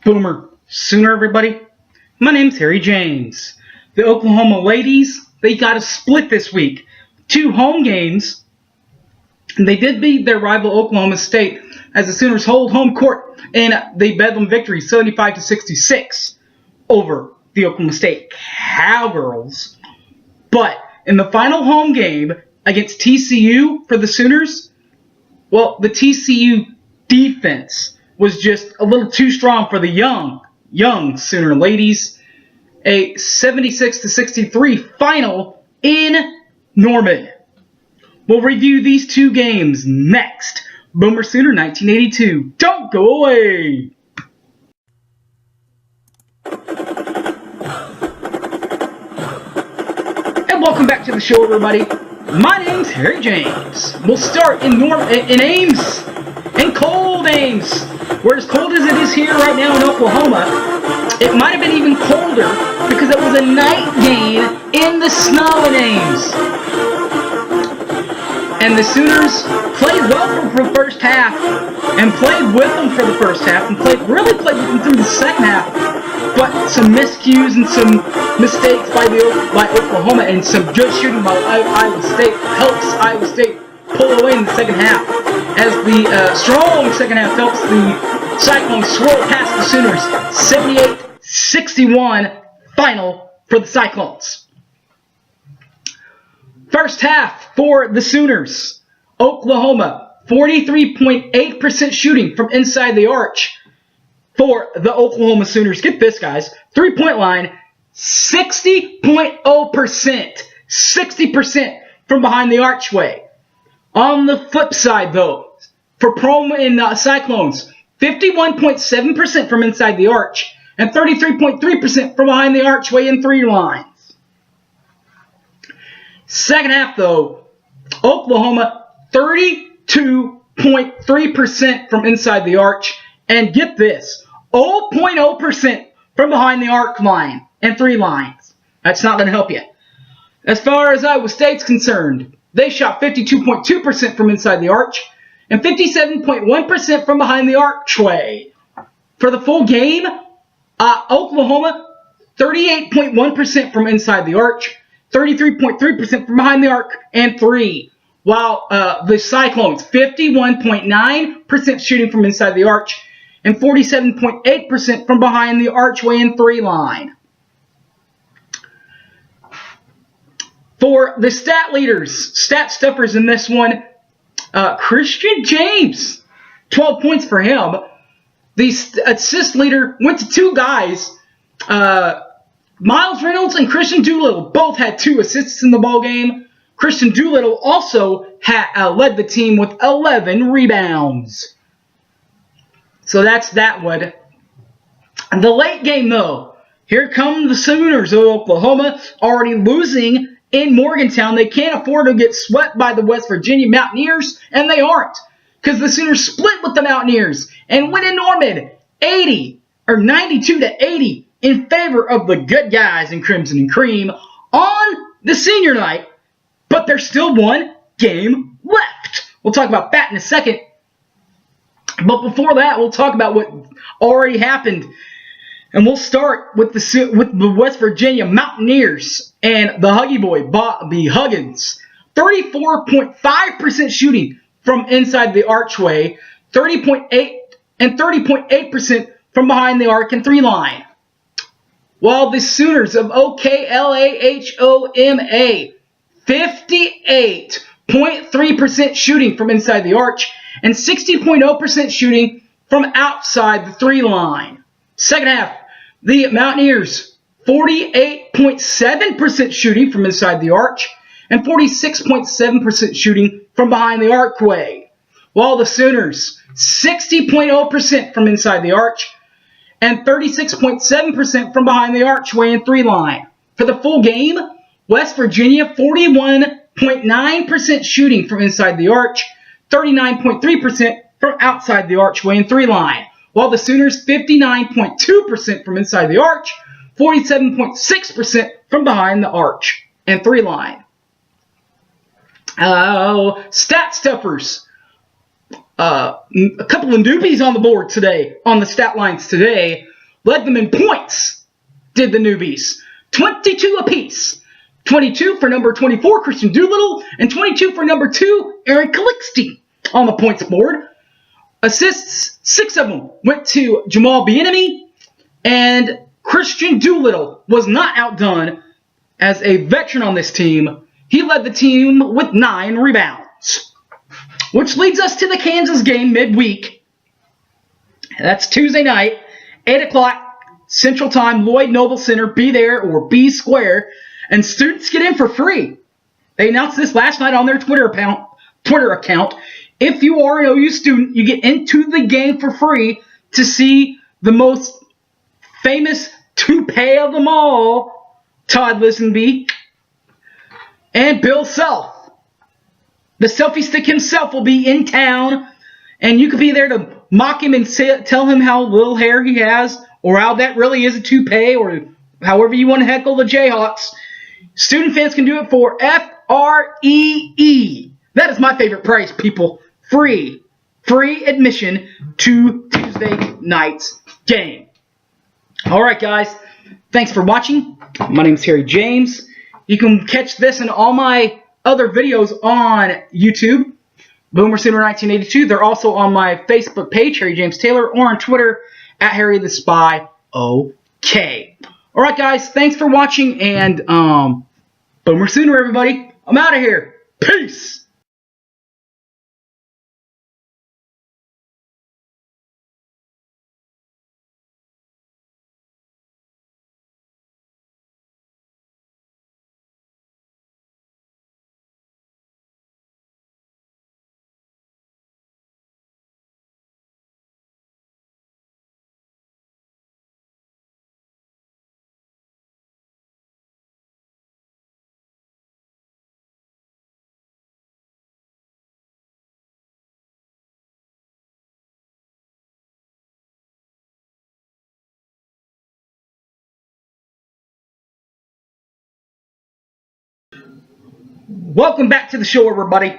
Boomer Sooner, everybody. My name's Harry James. The Oklahoma ladies, they got a split this week. 2 home games. And they did beat their rival Oklahoma State as the Sooners hold home court in the Bedlam victory 75-66 over the Oklahoma State Cowgirls. But in the final home game against TCU for the Sooners, well, the TCU defense was just a little too strong for the young Sooner ladies. A 76-63 final in Norman. We'll review these 2 games next. Boomer Sooner 1982. Don't go away! And welcome back to the show, everybody. My name's Harry James. We'll start in Ames, in cold Ames, where as cold as it is here right now in Oklahoma. It might have been even colder because it was a night game in the snow in Ames. And the Sooners played well for the first half and played with them for the first half and really played with them through the second half. But some miscues and some mistakes by Oklahoma and some good shooting by Iowa State helps Iowa State pull away in the second half. As the strong second half helps the Cyclones swirl past the Sooners. 78-61 final for the Cyclones. First half for the Sooners. Oklahoma, 43.8% shooting from inside the arch for the Oklahoma Sooners. Get this, guys. 3-point line, 60.0%. 60% from behind the archway. On the flip side, though, for Promo and Cyclones, 51.7% from inside the arch and 33.3% from behind the archway in 3 lines. Second half, though, Oklahoma 32.3% from inside the arch. And get this, 0.0% from behind the arc line and 3 lines. That's not going to help you. As far as Iowa State's concerned, they shot 52.2% from inside the arch and 57.1% from behind the archway. For the full game, Oklahoma 38.1% from inside the arch, 33.3% from behind the arc, and 3. While the Cyclones, 51.9% shooting from inside the arch, and 47.8% from behind the archway and 3 line. For the stat leaders, stat stuffers in this one, Christian James, 12 points for him. The assist leader went to 2 guys, Miles Reynolds and Christian Doolittle both had 2 assists in the ball game. Christian Doolittle also led the team with 11 rebounds. So that's that one. And the late game, though, here come the Sooners of Oklahoma, already losing in Morgantown. They can't afford to get swept by the West Virginia Mountaineers, and they aren't, because the Sooners split with the Mountaineers and went in Norman 92-80. In favor of the good guys in Crimson and Cream on the senior night, but there's still 1 game left. We'll talk about that in a second. But before that, we'll talk about what already happened. And we'll start with the West Virginia Mountaineers and the Huggy Boy, Bobby Huggins. 34.5% shooting from inside the archway, 30.8% from behind the arc and 3 line. While the Sooners of OKLAHOMA, 58.3% shooting from inside the arch and 60.0% shooting from outside the 3 line. Second half, the Mountaineers, 48.7% shooting from inside the arch and 46.7% shooting from behind the archway. While the Sooners, 60.0% from inside the arch and 36.7% from behind the archway and 3 line. For the full game, West Virginia 41.9% shooting from inside the arch, 39.3% from outside the archway and 3 line. While the Sooners 59.2% from inside the arch, 47.6% from behind the arch and 3 line. Stat stuffers. A couple of newbies on the board today, on the stat lines today. led them in points, did the newbies. 22 apiece. 22 for number 24, Christian Doolittle, and 22 for number 2, Aaron Calixte on the points board. Assists, 6 of them went to Jamal Bieniemy, and Christian Doolittle was not outdone as a veteran on this team. He led the team with 9 rebounds. Which leads us to the Kansas game midweek. That's Tuesday night, 8 o'clock Central Time, Lloyd Noble Center. Be there or be square. And students get in for free. They announced this last night on their Twitter account. If you are an OU student, you get into the game for free to see the most famous toupee of them all, Todd Lisenby, and Bill Self. The selfie stick himself will be in town, and you could be there to mock him and tell him how little hair he has, or how that really is a toupee, or however you want to heckle the Jayhawks. Student fans can do it for F-R-E-E. That is my favorite price, people. Free admission to Tuesday night's game. All right, guys. Thanks for watching. My name is Harry James. You can catch this and all my other videos on YouTube, Boomer Sooner 1982. They're also on my Facebook page, Harry James Taylor, or on Twitter at Harry the Spy OK. All right, guys. Thanks for watching, and Boomer Sooner, everybody. I'm out of here. Peace. Welcome back to the show, everybody.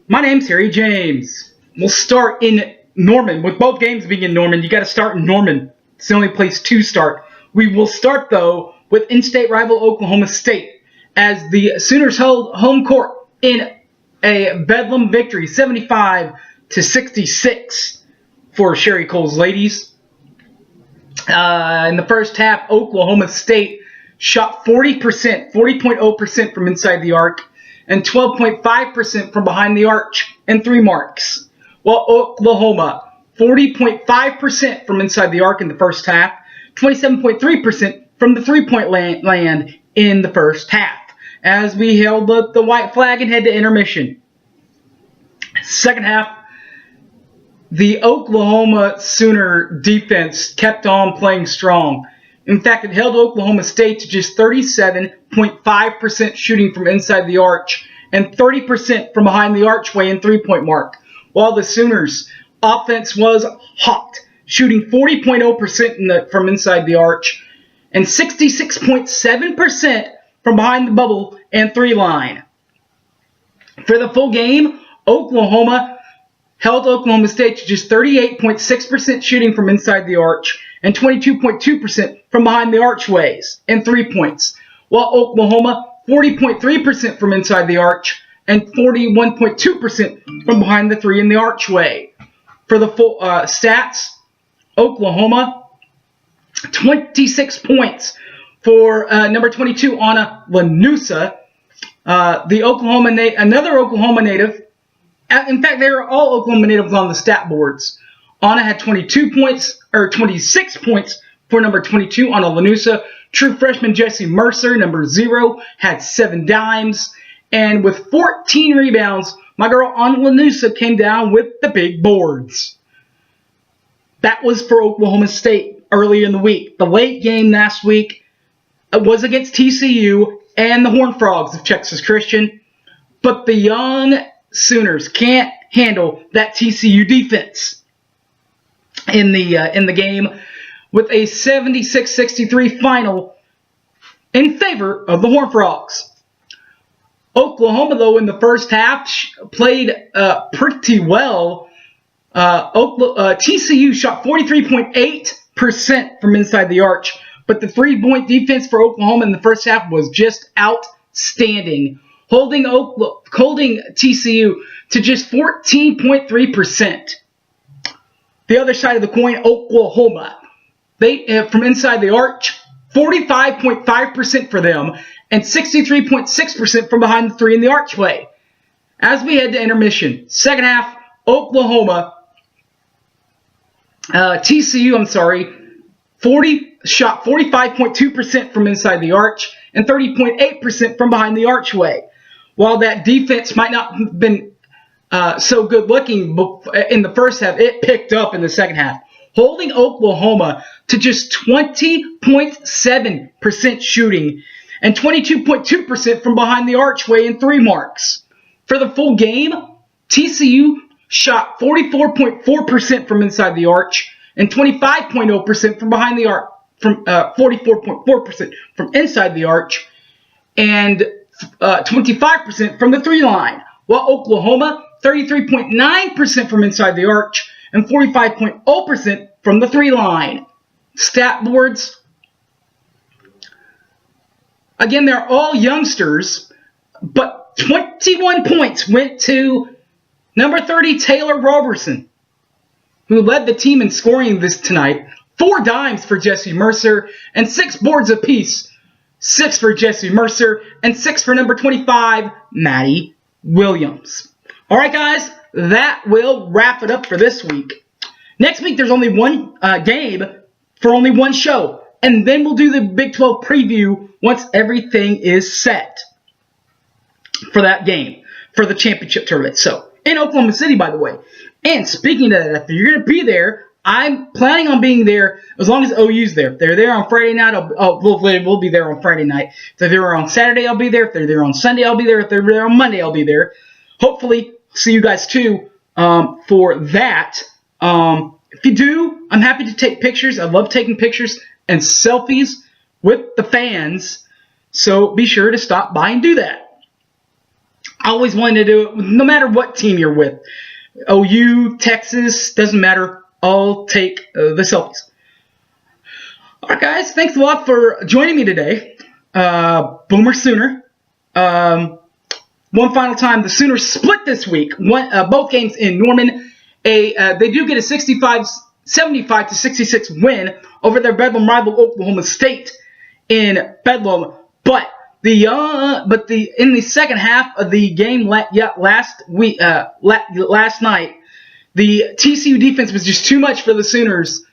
My name's Harry James. We'll start in Norman. With both games being in Norman, you got to start in Norman. It's the only place to start. We will start, though, with in-state rival Oklahoma State, as the Sooners held home court in a bedlam victory, 75-66 for Sherry Cole's ladies. In the first half, Oklahoma State shot 40.0% from inside the arc, and 12.5% from behind the arch, and 3 marks. While Oklahoma, 40.5% from inside the arc in the first half, 27.3% from the three-point land in the first half, as we held up the white flag and head to intermission. Second half, the Oklahoma Sooner defense kept on playing strong. In fact, it held Oklahoma State to just 37.5% shooting from inside the arch and 30% from behind the archway and three-point mark, while the Sooners' offense was hot, shooting 40.0% from inside the arch and 66.7% from behind the bubble and three-line. For the full game, Oklahoma held Oklahoma State to just 38.6% shooting from inside the arch and 22.2% from behind the archways and 3 points, while Oklahoma 40.3% from inside the arch and 41.2% from behind the three in the archway. For the full stats, Oklahoma 26 points for number 22, Anna Lanusa. Another Oklahoma native. In fact, they were all Oklahoma natives on the stat boards. Anna had 26 points for number 22, Anna Lanusa. True freshman Jesse Mercer, number 0, had 7 dimes. And with 14 rebounds, my girl Anna Lanusa came down with the big boards. That was for Oklahoma State early in the week. The late game last week was against TCU and the Horned Frogs of Texas Christian. But the young Sooners can't handle that TCU defense in the game, with a 76-63 final in favor of the Horned Frogs. Oklahoma, though, in the first half played pretty well. TCU shot 43.8% from inside the arch. But the three-point defense for Oklahoma in the first half was just outstanding, holding TCU to just 14.3%. The other side of the coin, Oklahoma. They from inside the arch, 45.5% for them, and 63.6% from behind the three in the archway. As we head to intermission, second half, Oklahoma, TCU, shot 45.2% from inside the arch and 30.8% from behind the archway. While that defense might not have been so good looking in the first half, it picked up in the second half, holding Oklahoma to just 20.7% shooting and 22.2% from behind the archway in three marks. For the full game, TCU shot 44.4% from inside the arch and 25.0% from behind the arch, from 44.4% from inside the arch, and 25% from the three line. While Oklahoma, 33.9% from inside the arch and 45.0% from the three line. Stat boards. Again, they're all youngsters, but 21 points went to number 30, Taylor Roberson, who led the team in scoring this tonight. 4 dimes for Jesse Mercer and 6 boards apiece. 6 for Jesse Mercer and 6 for number 25, Maddie Williams. All right, guys, that will wrap it up for this week. Next week, there's only one game for only one show, and then we'll do the Big 12 preview once everything is set for that game, for the championship tournament. So, in Oklahoma City, by the way. And speaking of that, if you're going to be there, I'm planning on being there as long as OU's there. If they're there on Friday night, we'll be there on Friday night. If they're there on Saturday, I'll be there. If they're there on Sunday, I'll be there. If they're there on Monday, I'll be there. Hopefully, see you guys too for that. If you do, I'm happy to take pictures. I love taking pictures and selfies with the fans. So be sure to stop by and do that. I always wanted to do it no matter what team you're with. OU, Texas, doesn't matter. I'll take the selfies. All right, guys. Thanks a lot for joining me today. Boomer Sooner. One final time, the Sooners split this week. Both games in Norman. They do get a 75-66 win over their Bedlam rival Oklahoma State in Bedlam. But in the second half of the game last night, the TCU defense was just too much for the Sooners.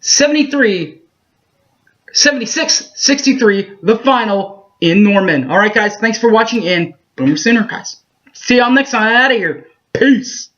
76-63, the final in Norman. All right, guys, thanks for watching, and Boomer Sooner, guys. See y'all next time. Out of here. Peace.